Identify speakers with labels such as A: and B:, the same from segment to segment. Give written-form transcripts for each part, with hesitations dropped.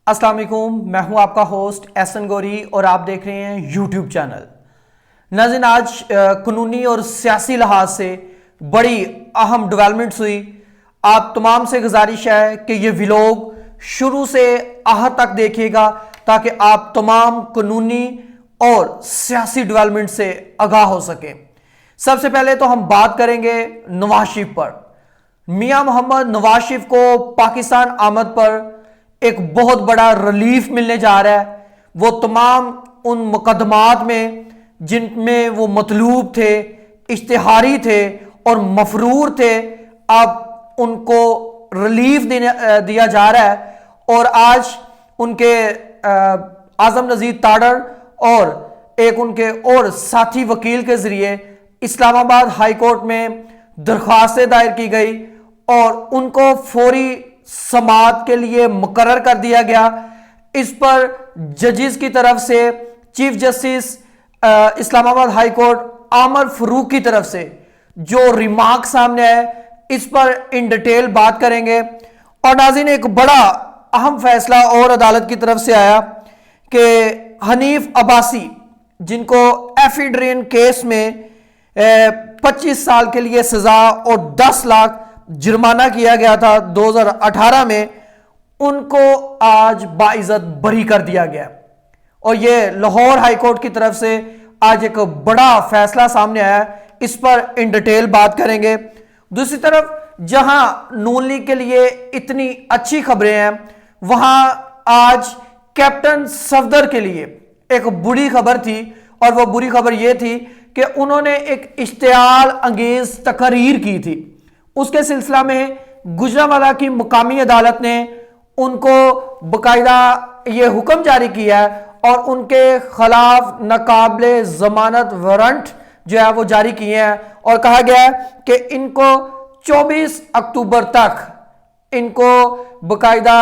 A: السلام علیکم، میں ہوں آپ کا ہوسٹ احسن گوری اور آپ دیکھ رہے ہیں یوٹیوب چینل۔ ناظرین، آج قانونی اور سیاسی لحاظ سے بڑی اہم ڈیولپمنٹس ہوئی۔ آپ تمام سے گزارش ہے کہ یہ ویلوگ شروع سے آخر تک دیکھیے گا تاکہ آپ تمام قانونی اور سیاسی ڈیولپمنٹ سے آگاہ ہو سکیں۔ سب سے پہلے تو ہم بات کریں گے نواز شریف پر۔ میاں محمد نواز شریف کو پاکستان آمد پر ایک بہت بڑا ریلیف ملنے جا رہا ہے۔ وہ تمام ان مقدمات میں جن میں وہ مطلوب تھے، اشتہاری تھے اور مفرور تھے، اب ان کو ریلیف دیا جا رہا ہے۔ اور آج ان کے اعظم نذیر تاڑر اور ایک ان کے اور ساتھی وکیل کے ذریعے اسلام آباد ہائی کورٹ میں درخواستیں دائر کی گئی اور ان کو فوری سماعت کے لیے مقرر کر دیا گیا۔ اس پر ججز کی طرف سے چیف جسٹس اسلام آباد ہائی کورٹ عامر فاروق کی طرف سے جو ریمارک سامنے آئے، اس پر ان ڈیٹیل بات کریں گے۔ اور ناظرین، ایک بڑا اہم فیصلہ اور عدالت کی طرف سے آیا کہ حنیف عباسی، جن کو ایفیڈرین کیس میں 25 سال کے لیے سزا اور 10 لاکھ جرمانہ کیا گیا تھا 2018 میں، ان کو آج باعزت بری کر دیا گیا۔ اور یہ لاہور ہائی کورٹ کی طرف سے آج ایک بڑا فیصلہ سامنے آیا، اس پر ان ڈیٹیل بات کریں گے۔ دوسری طرف جہاں نون لیگ کے لیے اتنی اچھی خبریں ہیں، وہاں آج کیپٹن صفدر کے لیے ایک بری خبر تھی، اور وہ بری خبر یہ تھی کہ انہوں نے ایک اشتعال انگیز تقریر کی تھی۔ اس کے سلسلہ میں گجرانوالہ کی مقامی عدالت نے ان کو باقاعدہ یہ حکم جاری کیا ہے اور ان کے خلاف ناقابل ضمانت وارنٹ جو ہے وہ جاری کیے ہیں، اور کہا گیا ہے کہ ان کو 24 اکتوبر تک ان کو باقاعدہ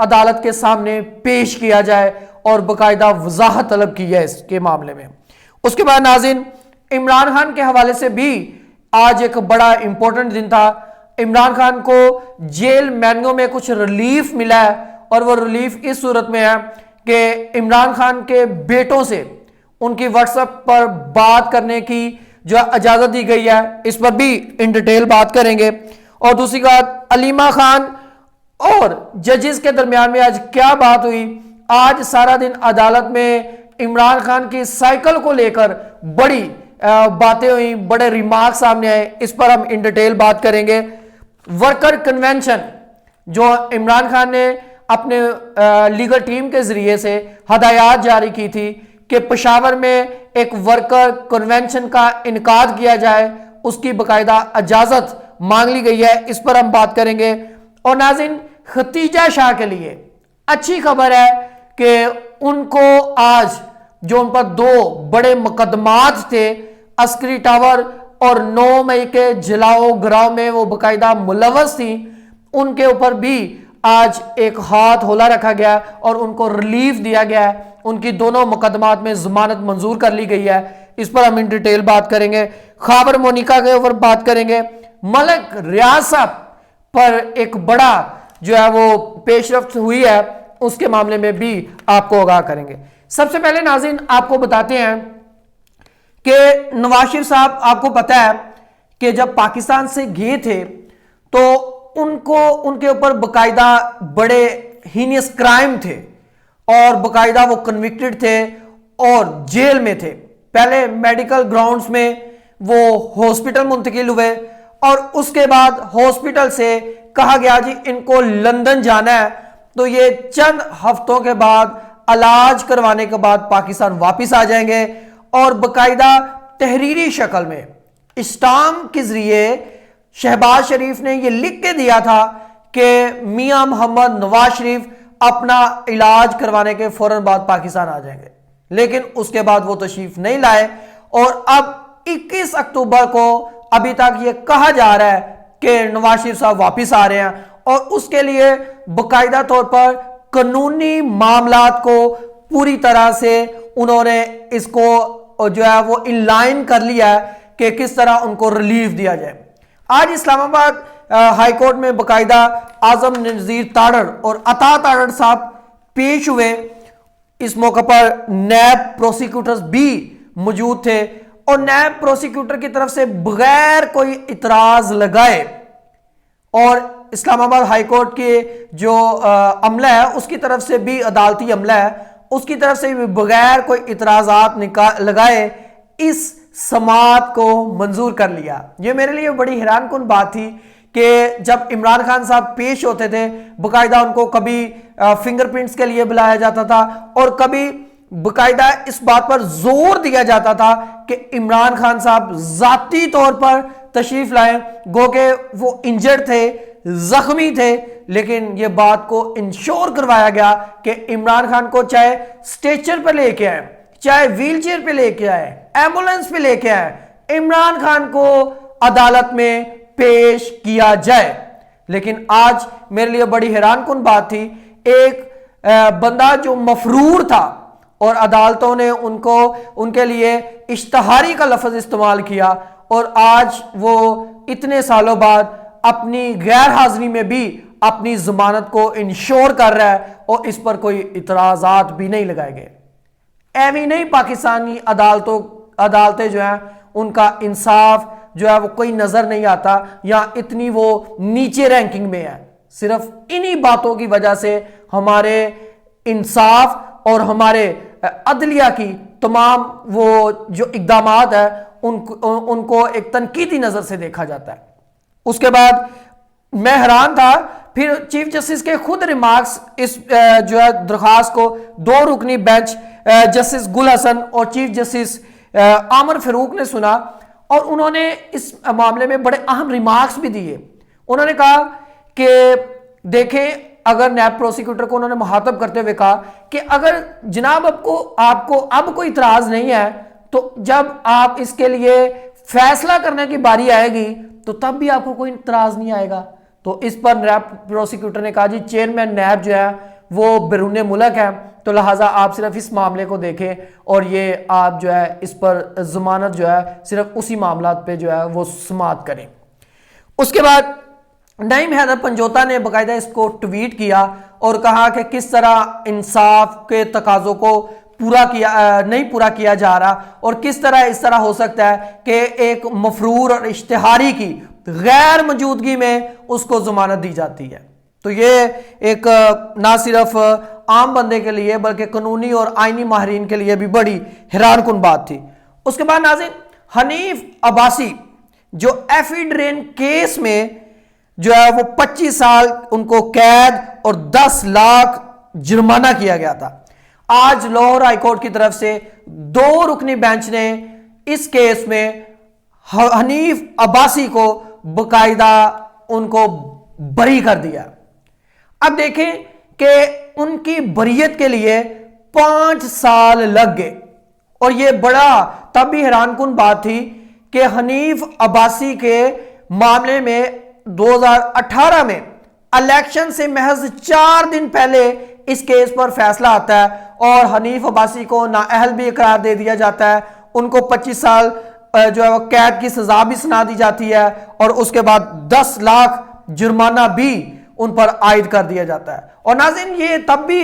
A: عدالت کے سامنے پیش کیا جائے اور باقاعدہ وضاحت طلب کی ہے اس کے معاملے میں۔ اس کے بعد ناظرین، عمران خان کے حوالے سے بھی آج ایک بڑا امپورٹنٹ دن تھا۔ عمران خان کو جیل مینگو میں کچھ ریلیف ملا ہے، اور وہ ریلیف اس صورت میں ہے کہ عمران خان کے بیٹوں سے ان کی واٹس ایپ پر بات کرنے کی جو اجازت دی گئی ہے، اس پر بھی ان ڈیٹیل بات کریں گے۔ اور دوسری بات، علیمہ خان اور ججز کے درمیان میں آج کیا بات ہوئی۔ آج سارا دن عدالت میں عمران خان کی سائیکل کو لے کر بڑی باتیں ہوئیں، بڑے ریمارک سامنے آئے، اس پر ہم ان ڈیٹیل بات کریں گے۔ ورکر کنونشن جو عمران خان نے اپنے لیگل ٹیم کے ذریعے سے ہدایات جاری کی تھی کہ پشاور میں ایک ورکر کنونشن کا انعقاد کیا جائے، اس کی باقاعدہ اجازت مانگ لی گئی ہے، اس پر ہم بات کریں گے۔ اور ناظرین، ختیجہ شاہ کے لیے اچھی خبر ہے کہ ان کو آج جو ان پر 2 بڑے مقدمات تھے، عسکری ٹاور اور 9 مئی کے جلاؤ گراؤ میں وہ باقاعدہ ملوث تھیں، ان کے اوپر بھی آج ایک ہاتھ ہولا رکھا گیا اور ان کو ریلیف دیا گیا ہے۔ ان کی دونوں مقدمات میں ضمانت منظور کر لی گئی ہے، اس پر ہم ان ڈیٹیل بات کریں گے۔ خاور مونیکا کے اوپر بات کریں گے۔ ملک ریاست پر ایک بڑا جو ہے وہ پیش رفت ہوئی ہے، اس کے معاملے میں بھی آپ کو آگاہ کریں گے۔ سب سے پہلے ناظرین، آپ کو بتاتے ہیں کہ نواز شریف صاحب، آپ کو پتا ہے کہ جب پاکستان سے گئے تھے تو ان کے اوپر باقاعدہ بڑے ہینیس کرائم تھے اور باقاعدہ وہ کنوکٹڈ تھے اور جیل میں تھے۔ پہلے میڈیکل گراؤنڈز میں وہ ہاسپٹل منتقل ہوئے، اور اس کے بعد ہاسپٹل سے کہا گیا جی ان کو لندن جانا ہے، تو یہ چند ہفتوں کے بعد علاج کروانے کے بعد پاکستان واپس آ جائیں گے، اور باقاعدہ تحریری شکل میں اسٹامپ کے ذریعے شہباز شریف نے یہ لکھ کے دیا تھا کہ میاں محمد نواز شریف اپنا علاج کروانے کے فوراً بعد پاکستان آ جائیں گے، لیکن اس کے بعد وہ تشریف نہیں لائے، اور اب 21 اکتوبر کو ابھی تک یہ کہا جا رہا ہے کہ نواز شریف صاحب واپس آ رہے ہیں، اور اس کے لیے باقاعدہ طور پر قانونی معاملات کو پوری طرح سے انہوں نے اس کو جو ہے وہ ان لائن کر لیا ہے کہ کس طرح ان کو ریلیف دیا جائے۔ آج اسلام آباد ہائی کورٹ میں باقاعدہ اعظم نذیر تاڑڑ اور عطا تاڑڑ صاحب پیش ہوئے. اس موقع پر نیب پروسیکیوٹرز بھی موجود تھے اور نیب پروسیکیوٹر کی طرف سے بغیر کوئی اعتراض لگائے اور اسلام آباد ہائی کورٹ کے جو عملہ ہے اس کی طرف سے بھی عدالتی عملہ ہے اس کی طرف سے بھی بغیر کوئی اعتراضات لگائے اس سماعت کو منظور کر لیا. یہ میرے لیے بڑی حیران کن بات تھی کہ جب عمران خان صاحب پیش ہوتے تھے باقاعدہ ان کو کبھی فنگر پرنٹس کے لیے بلایا جاتا تھا اور کبھی باقاعدہ اس بات پر زور دیا جاتا تھا کہ عمران خان صاحب ذاتی طور پر تشریف لائیں, گو کہ وہ انجرڈ تھے, زخمی تھے, لیکن یہ بات کو انشور کروایا گیا کہ عمران خان کو چاہے سٹیچر پہ لے کے آئے, چاہے ویل چیئر پہ لے کے آئے, ایمبولنس پہ لے کے آئے, عمران خان کو عدالت میں پیش کیا جائے. لیکن آج میرے لیے بڑی حیران کن بات تھی, ایک بندہ جو مفرور تھا اور عدالتوں نے ان کے لیے اشتہاری کا لفظ استعمال کیا اور آج وہ اتنے سالوں بعد اپنی غیر حاضری میں بھی اپنی ضمانت کو انشور کر رہا ہے اور اس پر کوئی اعتراضات بھی نہیں لگائے گئے. ایویں نہیں پاکستانی عدالتیں جو ہیں ان کا انصاف جو ہے وہ کوئی نظر نہیں آتا یا اتنی وہ نیچے رینکنگ میں ہے. صرف انہی باتوں کی وجہ سے ہمارے انصاف اور ہمارے عدلیہ کی تمام وہ جو اقدامات ہیں ان کو ایک تنقیدی نظر سے دیکھا جاتا ہے. اس کے بعد میں حیران تھا پھر چیف جسٹس کے خود ریمارکس اس جو ہے درخواست کو دو رکنی بینچ جسٹس گل حسن اور چیف جسٹس عامر فاروق نے سنا اور انہوں نے اس معاملے میں بڑے اہم ریمارکس بھی دیے. انہوں نے کہا کہ دیکھیں, اگر نیب پروسیکیوٹر کو انہوں نے مخاطب کرتے ہوئے کہا کہ اگر جناب آپ کو اب کوئی اعتراض نہیں ہے تو جب آپ اس کے لیے فیصلہ کرنے کی باری آئے گی تو تب بھی آپ کو کوئی اعتراض نہیں آئے گا. تو اس پر نیب پروسیکیوٹر نے کہا جی چیئرمین نیب جو ہے وہ بیرون ملک ہے تو لہٰذا آپ صرف اس معاملے کو دیکھیں اور یہ آپ جو ہے اس پر ضمانت جو ہے صرف اسی معاملات پہ جو ہے وہ سماعت کریں. اس کے بعد نعیم حیدر پنجوتا نے باقاعدہ اس کو ٹویٹ کیا اور کہا کہ کس طرح انصاف کے تقاضوں کو نہیں پورا کیا جا رہا اور کس طرح اس طرح ہو سکتا ہے کہ ایک مفرور اور اشتہاری کی غیر موجودگی میں اس کو ضمانت دی جاتی ہے. تو یہ ایک نہ صرف عام بندے کے لیے بلکہ قانونی اور آئینی ماہرین کے لیے بھی بڑی حیران کن بات تھی. اس کے بعد ناظرین, حنیف عباسی جو ایفیڈرین کیس میں جو ہے وہ 25 سال ان کو قید اور 10 لاکھ جرمانہ کیا گیا تھا, آج لاہور ہائی کورٹ کی طرف سے دو رکنی بینچ نے اس کیس میں حنیف عباسی کو باقاعدہ ان کو بری کر دیا. اب دیکھیں کہ ان کی بریت کے لیے 5 سال لگ گئے اور یہ بڑا تب بھی حیران کن بات تھی کہ حنیف عباسی کے معاملے میں 2018 میں الیکشن سے محض 4 دن پہلے اس کیس پر فیصلہ آتا ہے اور حنیف عباسی کو نااہل بھی قرار دے دیا جاتا ہے, ان کو 25 سال جو ہے وہ قید کی سزا بھی سنا دی جاتی ہے اور اس کے بعد 10 لاکھ جرمانہ بھی ان پر عائد کر دیا جاتا ہے. اور ناظرین یہ تب بھی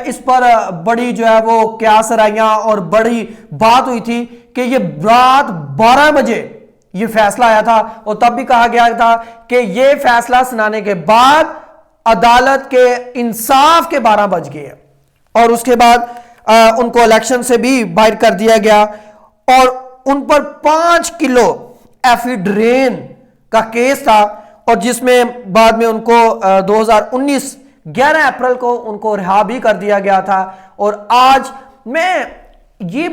A: اس پر بڑی جو ہے وہ قیاس رائیاں اور بڑی بات ہوئی تھی کہ یہ رات 12 بجے یہ فیصلہ آیا تھا اور تب بھی کہا گیا تھا کہ یہ فیصلہ سنانے کے بعد عدالت کے انصاف کے 12 بج گئے اور اس کے بعد ان کو الیکشن سے بھی باہر کر دیا گیا اور ان پر 5 کلو ایفیڈرین کا کیس تھا اور جس میں بعد میں ان کو 2019 11 اپریل کو ان کو رہا بھی کر دیا گیا تھا. اور آج میں یہ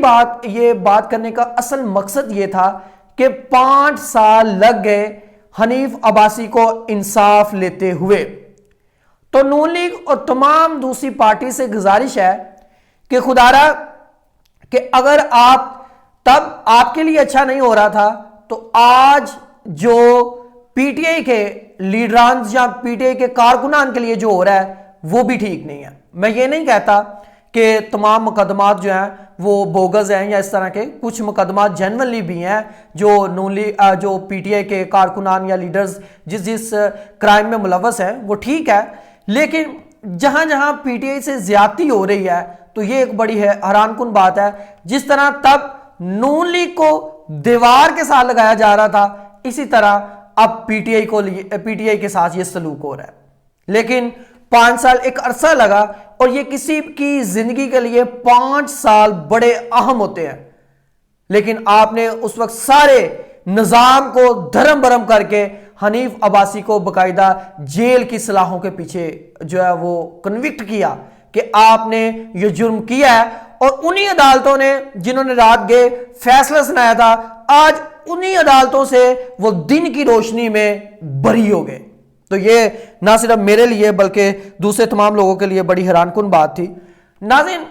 A: بات کرنے کا اصل مقصد یہ تھا کہ 5 سال لگ گئے حنیف عباسی کو انصاف لیتے ہوئے. تو نون لیگ اور تمام دوسری پارٹی سے گزارش ہے کہ خدارا کہ اگر تب آپ کے لیے اچھا نہیں ہو رہا تھا تو آج جو پی ٹی آئی کے لیڈران یا پی ٹی آئی کے کارکنان کے لیے جو ہو رہا ہے وہ بھی ٹھیک نہیں ہے. میں یہ نہیں کہتا کہ تمام مقدمات جو ہیں وہ بوگز ہیں، یا اس طرح کے کچھ مقدمات جینولی بھی ہیں جو پی ٹی آئی کے کارکنان یا لیڈرز جس کرائم میں ملوث ہیں وہ ٹھیک ہے، لیکن جہاں جہاں پی ٹی آئی سے زیادتی ہو رہی ہے تو یہ ایک بڑی حیران کن بات ہے. جس طرح تب نون لیگ کو دیوار کے ساتھ لگایا جا رہا تھا، اسی طرح اب پی ٹی آئی کے ساتھ یہ سلوک ہو رہا ہے. لیکن 5 سال ایک عرصہ لگا، اور یہ کسی کی زندگی کے لیے 5 سال بڑے اہم ہوتے ہیں، لیکن آپ نے اس وقت سارے نظام کو دھرم برم کر کے حنیف عباسی کو باقاعدہ جیل کی سلاخوں کے پیچھے جو ہے وہ کنوکٹ کیا کہ آپ نے یہ جرم کیا ہے. اور انہی عدالتوں نے جنہوں نے رات گئے فیصلہ سنایا تھا، آج انہی عدالتوں سے وہ دن کی روشنی میں بری ہو گئے. تو یہ نہ صرف میرے لیے بلکہ دوسرے تمام لوگوں کے لیے بڑی حیران کن بات تھی. ناظرین،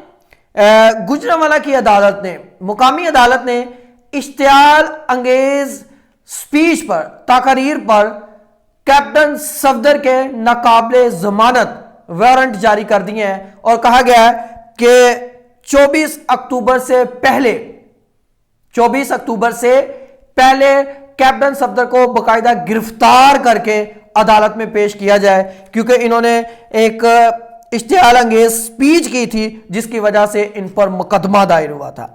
A: گجرانوالہ کی عدالت نے، مقامی عدالت نے اشتعال انگیز سپیچ پر، تقاریر پر کیپٹن صفدر کے ناقابل ضمانت وارنٹ جاری کر دیے ہیں، اور کہا گیا ہے کہ 24 اکتوبر سے پہلے کیپٹن صفدر کو باقاعدہ گرفتار کر کے عدالت میں پیش کیا جائے، کیونکہ انہوں نے ایک اشتعال انگیز سپیچ کی تھی جس کی وجہ سے ان پر مقدمہ دائر ہوا تھا.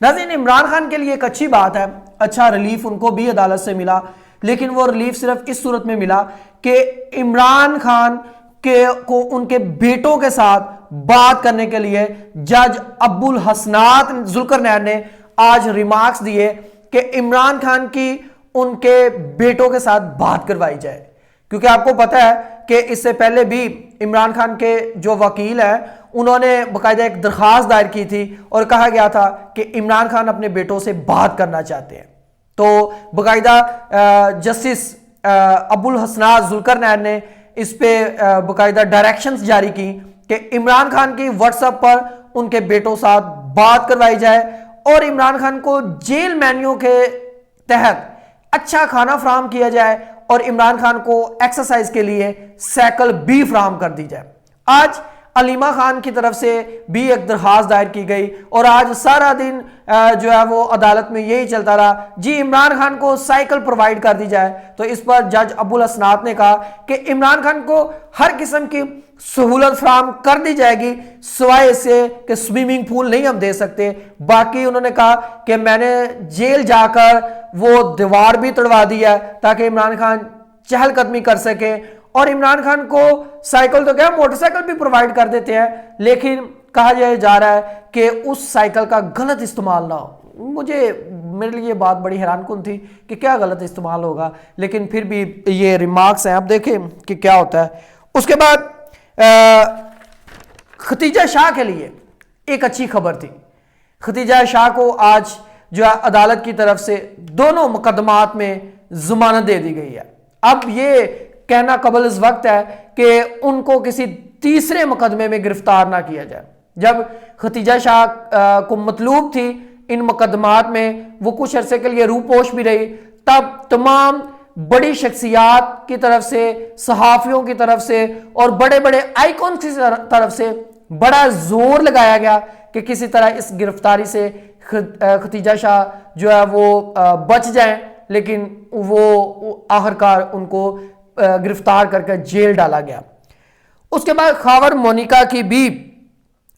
A: ناظرین، عمران خان کے لیے ایک اچھی بات ہے، اچھا ریلیف ان کو بھی عدالت سے ملا، لیکن وہ ریلیف صرف اس صورت میں ملا کہ عمران خان کو ان کے بیٹوں کے ساتھ بات کرنے کے لیے جج ابو الحسنات ذوالقرنین نے آج ریمارکس دیے کہ عمران خان کی ان کے بیٹوں کے ساتھ بات کروائی جائے. کیونکہ آپ کو پتہ ہے کہ اس سے پہلے بھی عمران خان کے جو وکیل ہیں انہوں نے باقاعدہ ایک درخواست دائر کی تھی اور کہا گیا تھا کہ عمران خان اپنے بیٹوں سے بات کرنا چاہتے ہیں. تو باقاعدہ جسٹس ابو الحسنات ذوالقرنین نے اس پہ باقاعدہ ڈائریکشنز جاری کی کہ عمران خان کی واٹس ایپ پر ان کے بیٹوں ساتھ بات کروائی جائے، اور عمران خان کو جیل مینیو کے تحت اچھا کھانا فراہم کیا جائے، اور عمران خان کو ایکسرسائز کے لیے سائیکل بھی فراہم کر دی جائے. آج علیمہ خان کی طرف سے بھی ایک درخواست دائر کی گئی، اور آج سارا دن جو ہے وہ عدالت میں یہی چلتا رہا، جی عمران خان کو سائیکل پرووائڈ کر دی جائے. تو اس پر جج ابو الحسنات نے کہا کہ عمران خان کو ہر قسم کی سہولت فراہم کر دی جائے گی، سوائے اس سے کہ سوئمنگ پول نہیں ہم دے سکتے. باقی انہوں نے کہا کہ میں نے جیل جا کر وہ دیوار بھی توڑوا دی ہے تاکہ عمران خان چہل قدمی کر سکے، اور عمران خان کو سائیکل تو کیا موٹر سائیکل بھی پرووائڈ کر دیتے ہیں، لیکن کہا جا رہا ہے کہ اس سائیکل کا غلط استعمال نہ ہو. میرے لیے بات بڑی حیران کن تھی کہ کیا غلط استعمال ہوگا، لیکن پھر بھی یہ ریمارکس ہیں، اب دیکھیں کہ کیا ہوتا ہے. اس کے بعد ختیجہ شاہ کے لیے ایک اچھی خبر تھی. ختیجہ شاہ کو آج جو ہے عدالت کی طرف سے دونوں مقدمات میں ضمانت دے دی گئی ہے. اب یہ کہنا قبل از وقت ہے کہ ان کو کسی تیسرے مقدمے میں گرفتار نہ کیا جائے. جب ختیجہ شاہ کو مطلوب تھی ان مقدمات میں، وہ کچھ عرصے کے لیے روپوش بھی رہی، تب تمام بڑی شخصیات کی طرف سے، صحافیوں کی طرف سے اور بڑے بڑے آئیکن کی طرف سے بڑا زور لگایا گیا کہ کسی طرح اس گرفتاری سے ختیجہ شاہ جو ہے وہ بچ جائیں، لیکن وہ آخرکار ان کو گرفتار کر کے جیل ڈالا گیا. اس کے بعد خاور مونیکا کی بھی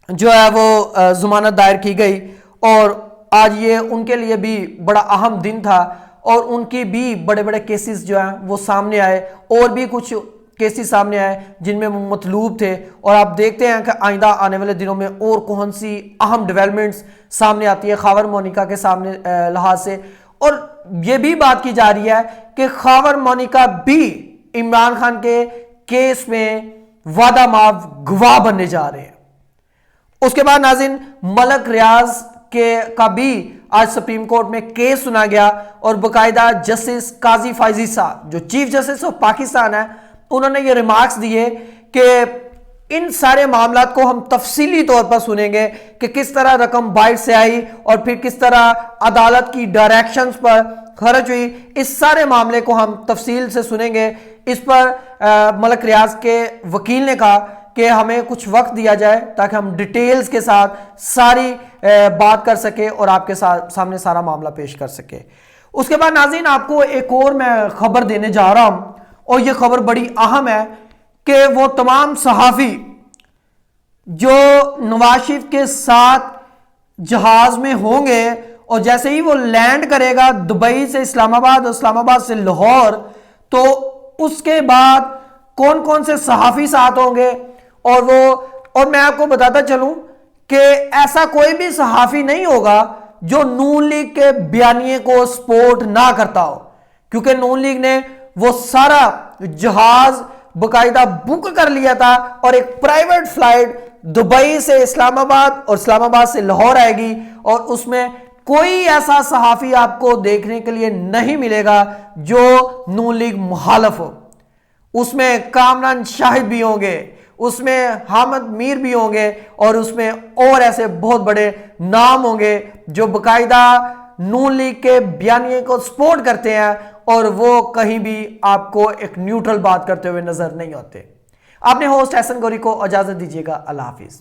A: جو ہے وہ ضمانت دائر کی گئی، اور آج یہ ان کے لیے بھی بڑا اہم دن تھا، اور ان کی بھی بڑے بڑے کیسز جو ہیں وہ سامنے آئے، اور بھی کچھ کیسز سامنے آئے جن میں وہ مطلوب تھے. اور آپ دیکھتے ہیں کہ آئندہ آنے والے دنوں میں اور کون سی اہم ڈیولپمنٹس سامنے آتی ہے خاور مونیکا کے سامنے لحاظ سے. اور یہ بھی بات کی جا رہی ہے کہ خاور مونیکا بھی عمران خان کے کیس میں وعدہ معاف گواہ بننے جا رہے ہیں. اس کے بعد ناظرین ملک ریاض کا بھی آج سپریم کورٹ میں کیس سنا گیا، اور باقاعدہ جسٹس قاضی فائزی صاحب جو چیف جسٹس آف پاکستان ہے انہوں نے یہ ریمارکس دیے کہ ان سارے معاملات کو ہم تفصیلی طور پر سنیں گے کہ کس طرح رقم باہر سے آئی اور پھر کس طرح عدالت کی ڈائریکشنز پر خرچ ہوئی. اس سارے معاملے کو ہم تفصیل سے سنیں گے. اس پر ملک ریاض کے وکیل نے کہا کہ ہمیں کچھ وقت دیا جائے تاکہ ہم ڈیٹیلز کے ساتھ ساری بات کر سکے اور آپ کے سامنے سارا معاملہ پیش کر سکے۔ اس کے بعد ناظرین آپ کو ایک اور میں خبر دینے جا رہا ہوں، اور یہ خبر بڑی اہم ہے کہ وہ تمام صحافی جو نواز شریف کے ساتھ جہاز میں ہوں گے اور جیسے ہی وہ لینڈ کرے گا دبئی سے اسلام آباد اور اسلام آباد سے لاہور، تو اس کے بعد کون کون سے صحافی ساتھ ہوں گے، اور میں آپ کو بتاتا چلوں کہ ایسا کوئی بھی صحافی نہیں ہوگا جو نون لیگ کے بیانیے کو سپورٹ نہ کرتا ہو، کیونکہ نون لیگ نے وہ سارا جہاز باقاعدہ بک کر لیا تھا اور ایک پرائیویٹ فلائٹ دبئی سے اسلام آباد اور اسلام آباد سے لاہور آئے گی، اور اس میں کوئی ایسا صحافی آپ کو دیکھنے کے لیے نہیں ملے گا جو نون لیگ مخالف ہو۔ اس میں کامران شاہد بھی ہوں گے، اس میں حامد میر بھی ہوں گے، اور اس میں اور ایسے بہت بڑے نام ہوں گے جو باقاعدہ نون لیگ کے بیانیے کو سپورٹ کرتے ہیں، اور وہ کہیں بھی آپ کو ایک نیوٹرل بات کرتے ہوئے نظر نہیں آتے۔ آپ نے ہوسٹ احسن گوری کو اجازت دیجیے گا، اللہ حافظ۔